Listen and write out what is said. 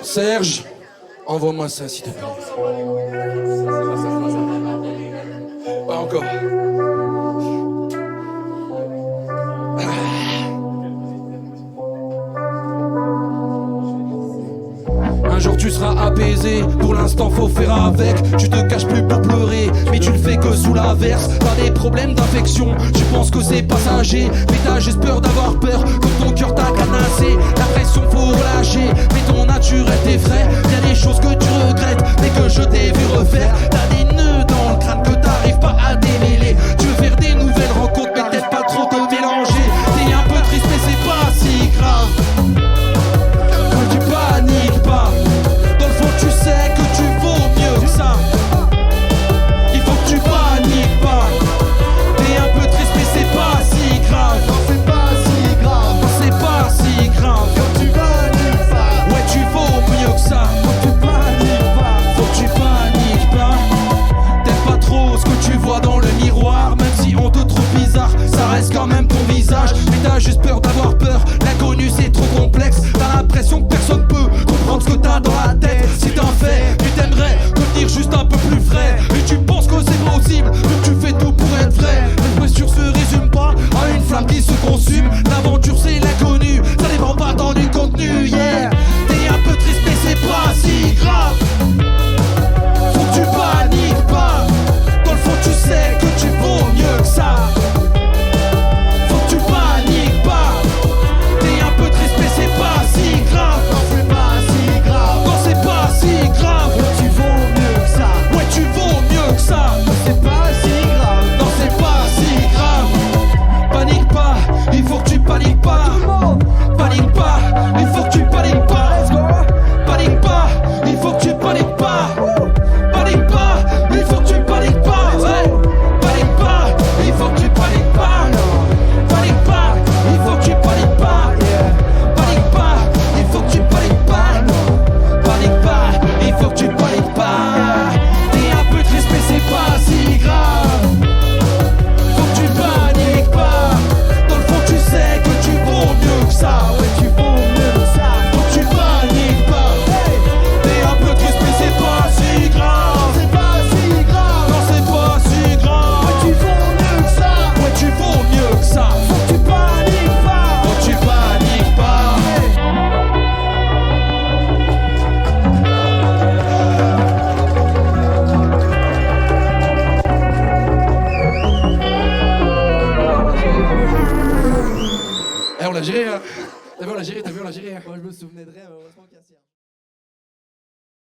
Serge, envoie-moi ça s'il te plaît. Pas encore. Un jour tu seras apaisé, pour l'instant faut faire avec. Tu te caches plus pour pleurer, mais tu le fais que sous l'averse. T'as des problèmes d'infection, tu penses que c'est passager, mais t'as juste peur d'avoir peur, que ton cœur t'a canassé. La pression faut relâcher, mais ton naturel t'effraie. Y'a des choses que tu regrettes, mais que je t'ai vu refaire. T'as des nœuds dans le crâne que t'arrives pas à démêler. Tu veux faire des nouvelles rencontres, mais peut-être pas trop te mélanger. T'es un peu triste, mais c'est pas si grave. Que tu paniques pas. Tu sais que tu vaux mieux que ça. Il faut que tu paniques pas. T'es un peu triste mais c'est pas si grave. Non, c'est pas si grave. Non, c'est pas si grave. Quand tu paniques pas. Ouais, tu vaux mieux que ça. Faut que tu paniques pas. Faut que tu paniques pas. T'aimes pas trop ce que tu vois dans le miroir. Même si on te trouve bizarre, ça reste quand même ton visage. Mais t'as juste peur d'avoir peur. L'inconnu c'est trop complexe. T'as l'impression que personne peut comprendre ce que t'as dans la tête. Si t'en fais, tu t'aimerais devenir juste un peu plus frais. Et tu penses que c'est possible, que tu fais tout pour être vrai. L'expression se résume pas à une flamme qui se consume. L'aventure c'est l'inconnu, ça dépend pas tant du contenu. Yeah, t'es un peu triste mais c'est pas si grave. Faut que tu paniques pas. Dans le fond tu sais que tu vaux mieux que ça. Faut que tu paniques pas. T'es un peu triste mais c'est pas si grave. Non, c'est pas si grave. Non, c'est pas si grave. Tu vaux mieux que ça. Ouais, tu vaux mieux que ça. C'est pas si grave. Non, c'est pas si grave. Panique pas, il faut que tu paniques pas. Panique pas, il faut que tu paniques pas. Panique pas, il faut que tu paniques pas. Panique pas, il faut que tu paniques pas. Ouais. Panique pas, il faut que tu paniques pas. Panique pas, il faut que tu paniques pas. Panique pas, il faut que tu paniques pas. Panique pas, il faut que tu paniques pas. T'es un peu triste mais c'est pas si grave. Faut que tu paniques pas. Dans le fond tu sais que tu vaux mieux que ça. Ouais, tu vaux mieux que ça. Faut que tu paniques pas. T'es un peu triste mais c'est pas si grave. C'est pas si grave. Non, c'est pas si grave. Ouais, tu vaux mieux que ça. Ouais, tu vaux mieux que ça. Faut que tu paniques pas. Faut que tu paniques pas. Eh, on l'a géré, hein. T'as vu, on l'a géré, t'as vu, on l'a géré. Moi je me souvenais de rien, mais heureusement qu'il y a